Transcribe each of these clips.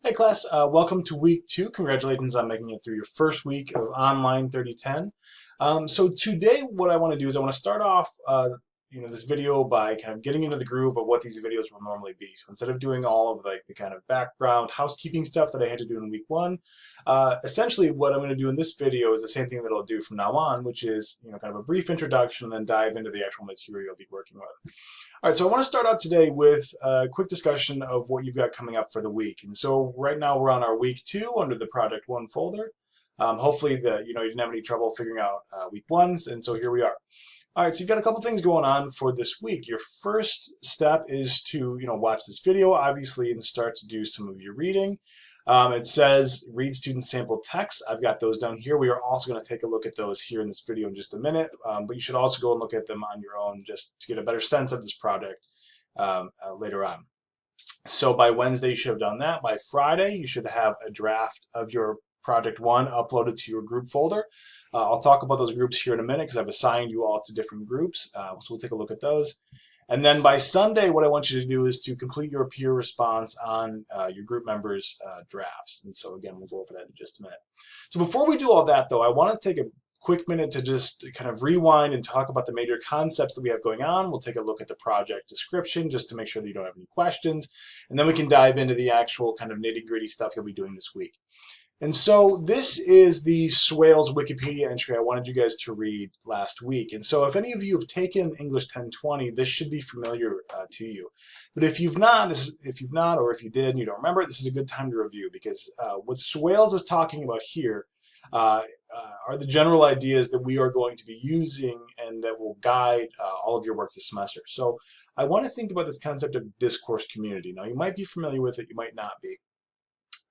Hey class, welcome to week 2. Congratulations on making it through your first week of online 3010. So today what I want to do is I want to start off this video by kind of getting into the groove of what these videos will normally be. So instead of doing all of like the kind of background housekeeping stuff that I had to do in week 1, essentially what I'm going to do in this video is the same thing that I'll do from now on, which is kind of a brief introduction and then dive into the actual material you'll be working with. All right, so I want to start out today with a quick discussion of what you've got coming up for the week. And so right now we're on our week 2 under the Project 1 folder. Hopefully you didn't have any trouble figuring out week 1, and so here we are. All right, so you've got a couple things going on for this week. Your first step is to watch this video, obviously, and start to do some of your reading. It says read student sample text. I've got those down here. We are also going to take a look at those here in this video in just a minute, but you should also go and look at them on your own just to get a better sense of this project later on. So by Wednesday, you should have done that. By Friday, you should have a draft of your Project 1 uploaded to your group folder. I'll talk about those groups here in a minute because I've assigned you all to different groups. So we'll take a look at those. And then by Sunday, what I want you to do is to complete your peer response on your group members' drafts. And so again, we'll go over that in just a minute. So before we do all that, though, I want to take a quick minute to just kind of rewind and talk about the major concepts that we have going on. We'll take a look at the project description just to make sure that you don't have any questions. And then we can dive into the actual kind of nitty-gritty stuff you'll be doing this week. And so this is the Swales Wikipedia entry I wanted you guys to read last week. And so if any of you have taken English 1020, this should be familiar to you. But if you've not, or if you did and you don't remember it, this is a good time to review because what Swales is talking about here are the general ideas that we are going to be using and that will guide all of your work this semester. So I want to think about this concept of discourse community. Now, you might be familiar with it, you might not be.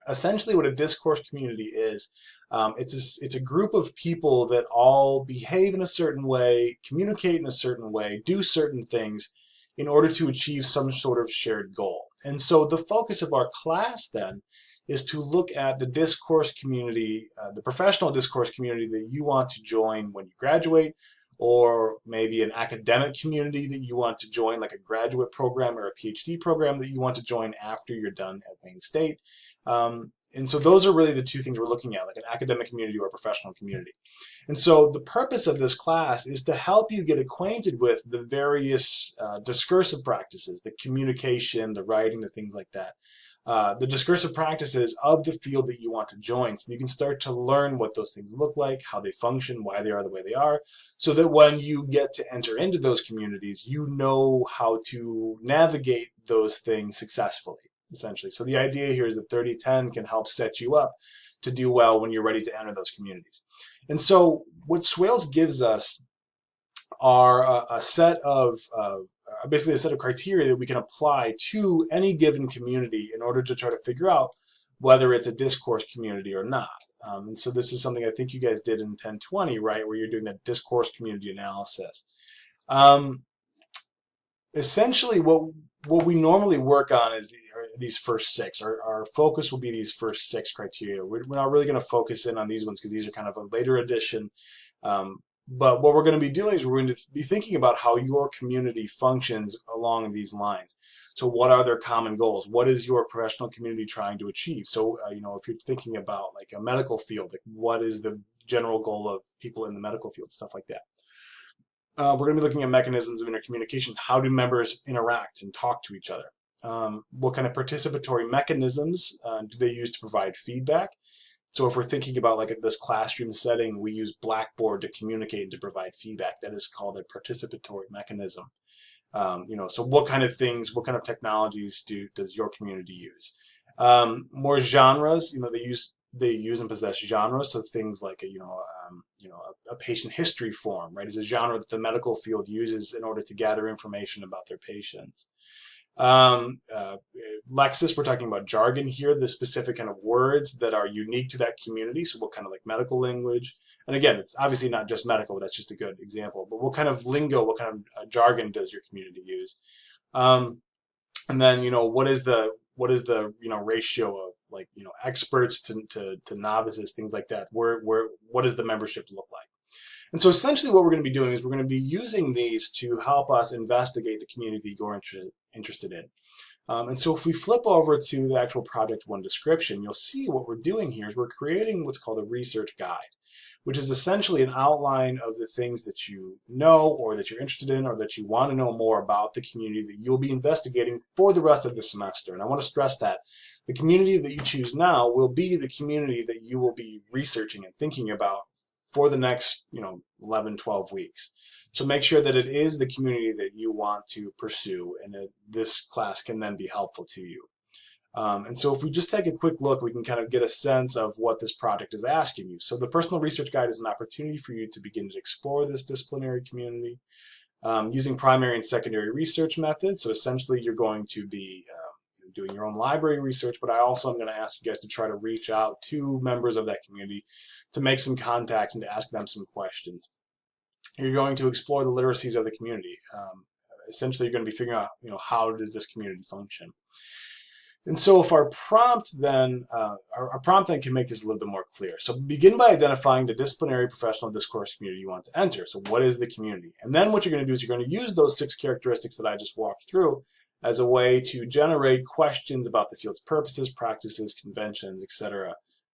Essentially what a discourse community is, it's a group of people that all behave in a certain way, communicate in a certain way, do certain things in order to achieve some sort of shared goal. And so the focus of our class then is to look at the discourse community, the professional discourse community that you want to join when you graduate, or maybe an academic community that you want to join, like a graduate program or a PhD program that you want to join after you're done at Wayne State. And so those are really the two things we're looking at, like an academic community or a professional community. And so the purpose of this class is to help you get acquainted with the various discursive practices, the communication, the writing, the things like that. The discursive practices of the field that you want to join, so you can start to learn what those things look like, how they function, why they are the way they are, so that when you get to enter into those communities, you know how to navigate those things successfully, essentially. So the idea here is that 3010 can help set you up to do well when you're ready to enter those communities. And so what Swales gives us are a set of basically a set of criteria that we can apply to any given community in order to try to figure out whether it's a discourse community or not. And so this is something I think you guys did in 1020, right, where you're doing that discourse community analysis. Essentially, what we normally work on is these first 6. Our focus will be these first 6 criteria. We're not really going to focus in on these ones because these are kind of a later addition. But what we're going to be doing is we're going to be thinking about how your community functions along these lines. So what are their common goals? What is your professional community trying to achieve? So, if you're thinking about like a medical field, like what is the general goal of people in the medical field, stuff like that. We're going to be looking at mechanisms of intercommunication. How do members interact and talk to each other? What kind of participatory mechanisms do they use to provide feedback? So if we're thinking about like this classroom setting, we use Blackboard to communicate and to provide feedback. That is called a participatory mechanism. So what kind of things, what kind of technologies does your community use? More genres, they use and possess genres. So things like a patient history form, right, is a genre that the medical field uses in order to gather information about their patients. Lexis, we're talking about jargon here, the specific kind of words that are unique to that community. So what kind of like medical language, and again, it's obviously not just medical, but that's just a good example, but what kind of lingo, what kind of jargon does your community use? And then, what is the ratio of like, experts to novices, things like that. What does the membership look like? And so essentially what we're going to be doing is we're going to be using these to help us investigate the community you're interested in. And so if we flip over to the actual Project One description, you'll see what we're doing here is we're creating what's called a research guide, which is essentially an outline of the things that you know or that you're interested in or that you want to know more about the community that you'll be investigating for the rest of the semester. And I want to stress that the community that you choose now will be the community that you will be researching and thinking about for the next 11, 12 weeks. So make sure that it is the community that you want to pursue and that this class can then be helpful to you. And so if we just take a quick look, we can kind of get a sense of what this project is asking you. So the Personal Research Guide is an opportunity for you to begin to explore this disciplinary community using primary and secondary research methods. So essentially you're going to be doing your own library research, but I also am going to ask you guys to try to reach out to members of that community to make some contacts and to ask them some questions. You're going to explore the literacies of the community. Essentially, you're going to be figuring out, how does this community function? And so if our prompt then can make this a little bit more clear. So begin by identifying the disciplinary professional discourse community you want to enter. So what is the community? And then what you're going to do is you're going to use those 6 characteristics that I just walked through as a way to generate questions about the field's purposes, practices, conventions, etc.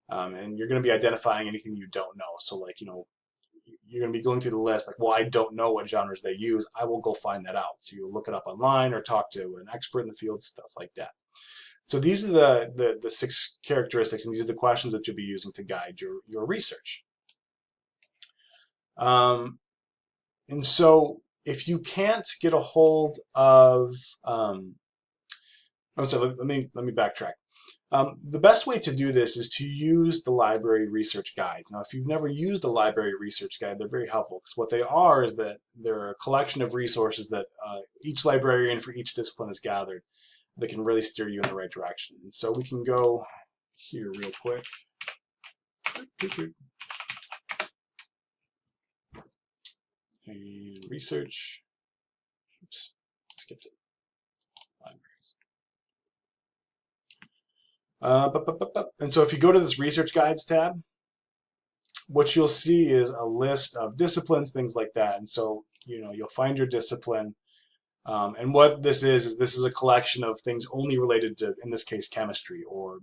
And you're going to be identifying anything you don't know. So like, you're going to be going through the list like, well, I don't know what genres they use. I will go find that out. So you'll look it up online or talk to an expert in the field, stuff like that. So these are the 6 characteristics, and these are the questions that you'll be using to guide your research. And so if you can't get a hold of, let me backtrack. The best way to do this is to use the library research guides. Now, if you've never used a library research guide, they're very helpful because what they are is that they're a collection of resources that each librarian for each discipline has gathered that can really steer you in the right direction. And so we can go here real quick. And research. Oops, skipped it. Libraries. And so if you go to this research guides tab, what you'll see is a list of disciplines, things like that. And so, you'll find your discipline. And what this is a collection of things only related to, in this case, chemistry or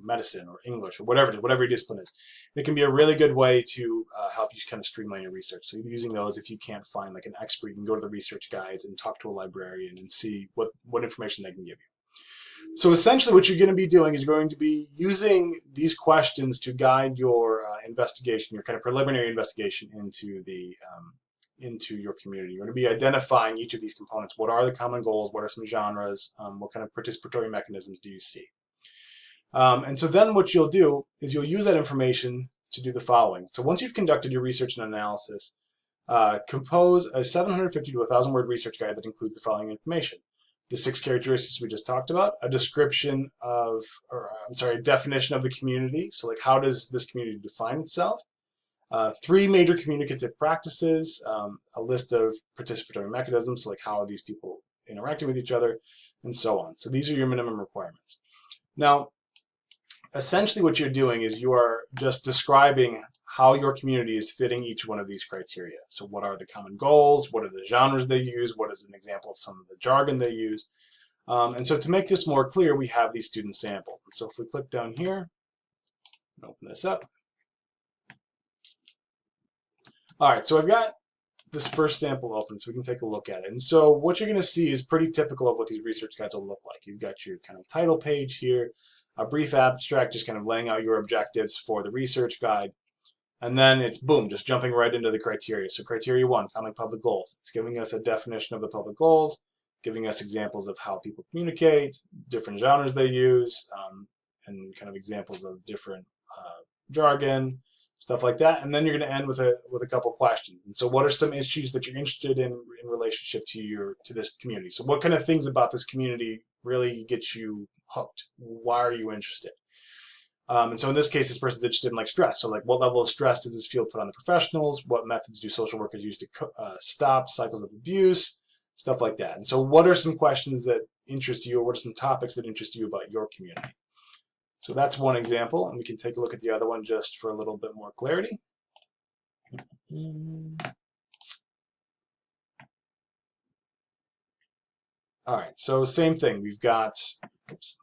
medicine or English or whatever your discipline is. It can be a really good way to help you kind of streamline your research. So you're using those if you can't find like an expert, you can go to the research guides and talk to a librarian and see what information they can give you. So essentially what you're going to be doing is you're going to be using these questions to guide your investigation, your kind of preliminary investigation into your community. You're going to be identifying each of these components. What are the common goals? What are some genres? What kind of participatory mechanisms do you see? And so then what you'll do is you'll use that information to do the following. So once you've conducted your research and analysis, compose a 750 to 1,000 word research guide that includes the following information. The 6 characteristics we just talked about, a definition of the community. So like, how does this community define itself? 3 major communicative practices, a list of participatory mechanisms, so like how are these people interacting with each other, and so on. So these are your minimum requirements. Now, essentially what you're doing is you are just describing how your community is fitting each one of these criteria. So what are the common goals? What are the genres they use? What is an example of some of the jargon they use? And so to make this more clear, we have these student samples. And so if we click down here and open this up. All right, so I've got this first sample open so we can take a look at it. And so what you're going to see is pretty typical of what these research guides will look like. You've got your kind of title page here, a brief abstract just kind of laying out your objectives for the research guide. And then it's boom, just jumping right into the criteria. So criteria 1, common public goals. It's giving us a definition of the public goals, giving us examples of how people communicate, different genres they use, and kind of examples of different jargon, stuff like that. And then you're going to end with a couple questions. And so what are some issues that you're interested in relationship to this community? So what kind of things about this community really get you hooked? Why are you interested? And so in this case, this person's interested in like stress. So like, what level of stress does this field put on the professionals? What methods do social workers use to stop cycles of abuse? Stuff like that. And so what are some questions that interest you, or what are some topics that interest you about your community? So that's one example, and we can take a look at the other one just for a little bit more clarity. All right, so same thing. We've got, oops,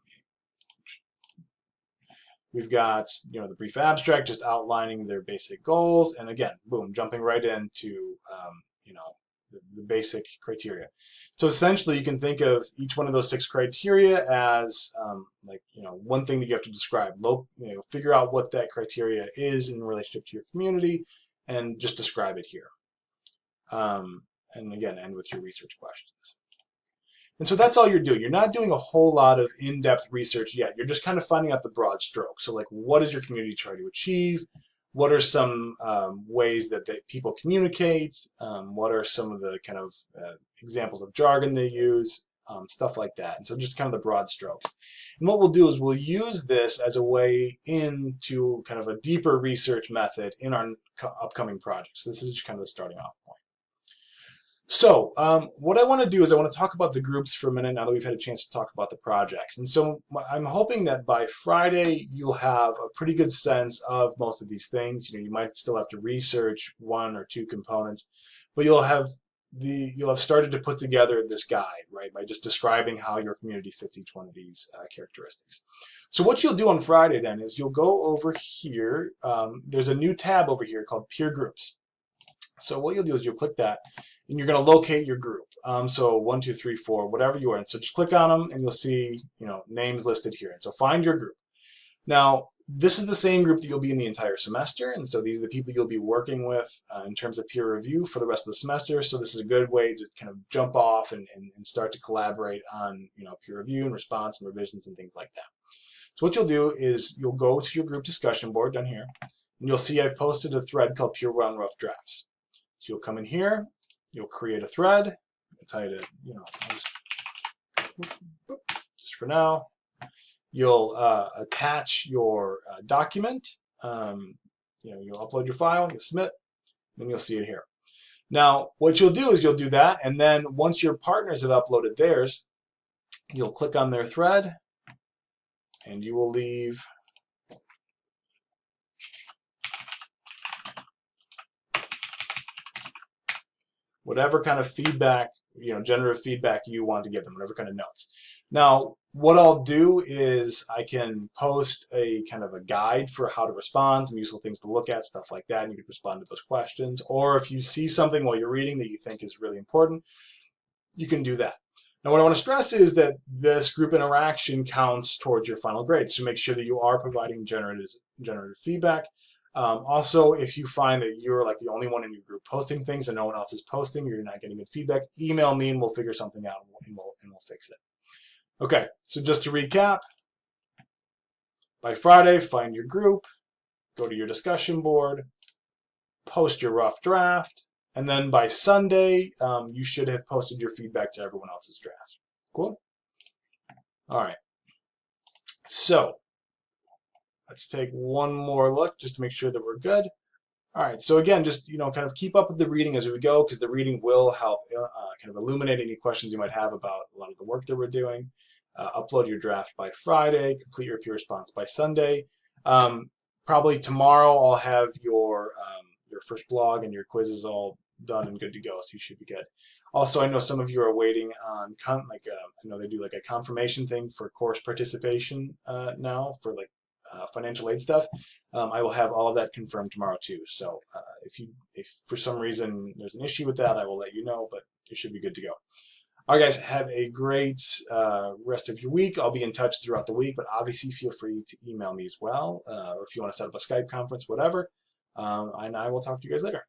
the brief abstract just outlining their basic goals, and again, boom, jumping right into the basic criteria. So essentially, you can think of each one of those 6 criteria as one thing that you have to describe. Figure out what that criteria is in relationship to your community, and just describe it here. And again, end with your research questions. And so that's all you're doing. You're not doing a whole lot of in-depth research yet. You're just kind of finding out the broad strokes. So like, what does your community try to achieve? What are some ways that people communicate? What are some of the kind of examples of jargon they use? Stuff like that. And so just kind of the broad strokes. And what we'll do is we'll use this as a way into kind of a deeper research method in our upcoming project. So this is just kind of the starting off point. So what I want to do is I want to talk about the groups for a minute now that we've had a chance to talk about the projects. And so I'm hoping that by Friday you'll have a pretty good sense of most of these things. You might still have to research 1 or 2 components, but you'll have started to put together this guide, right, by just describing how your community fits each one of these characteristics. So what you'll do on Friday then is you'll go over here. There's a new tab over here called Peer Groups. So what you'll do is you'll click that, and you're going to locate your group. So 1, 2, 3, 4, whatever you are. And so just click on them, and you'll see names listed here. And so find your group. Now, this is the same group that you'll be in the entire semester, and so these are the people you'll be working with in terms of peer review for the rest of the semester. So this is a good way to kind of jump off and start to collaborate on peer review and response and revisions and things like that. So what you'll do is you'll go to your group discussion board down here, and you'll see I've posted a thread called Peer Run Rough Drafts. So you'll come in here, you'll create a thread. I'll tell you to, just for now. You'll attach your document. You'll upload your file, you'll submit, then you'll see it here. Now, what you'll do is you'll do that, and then once your partners have uploaded theirs, you'll click on their thread, and you will leave whatever kind of feedback, generative feedback you want to give them, whatever kind of notes. Now, what I'll do is I can post a kind of a guide for how to respond, some useful things to look at, stuff like that, and you can respond to those questions. Or if you see something while you're reading that you think is really important, you can do that. Now, what I want to stress is that this group interaction counts towards your final grade, so make sure that you are providing generative feedback. Also, if you find that you're like the only one in your group posting things and no one else is posting, you're not getting good feedback, email me and we'll figure something out and we'll fix it. Okay, so just to recap, by Friday, find your group, go to your discussion board, post your rough draft, and then by Sunday, you should have posted your feedback to everyone else's draft. Cool? All right. So let's take one more look just to make sure that we're good. All right, so again, just kind of keep up with the reading as we go, because the reading will help kind of illuminate any questions you might have about a lot of the work that we're doing. Upload your draft by Friday, complete your peer response by Sunday. Probably tomorrow I'll have your first blog and your quizzes all done and good to go, so you should be good. Also, I know some of you are waiting on I know they do like a confirmation thing for course participation now for like financial aid stuff. I will have all of that confirmed tomorrow too. So if for some reason there's an issue with that, I will let you know, but it should be good to go. All right, guys, have a great rest of your week. I'll be in touch throughout the week, but obviously feel free to email me as well, or if you want to set up a Skype conference, whatever. And I will talk to you guys later.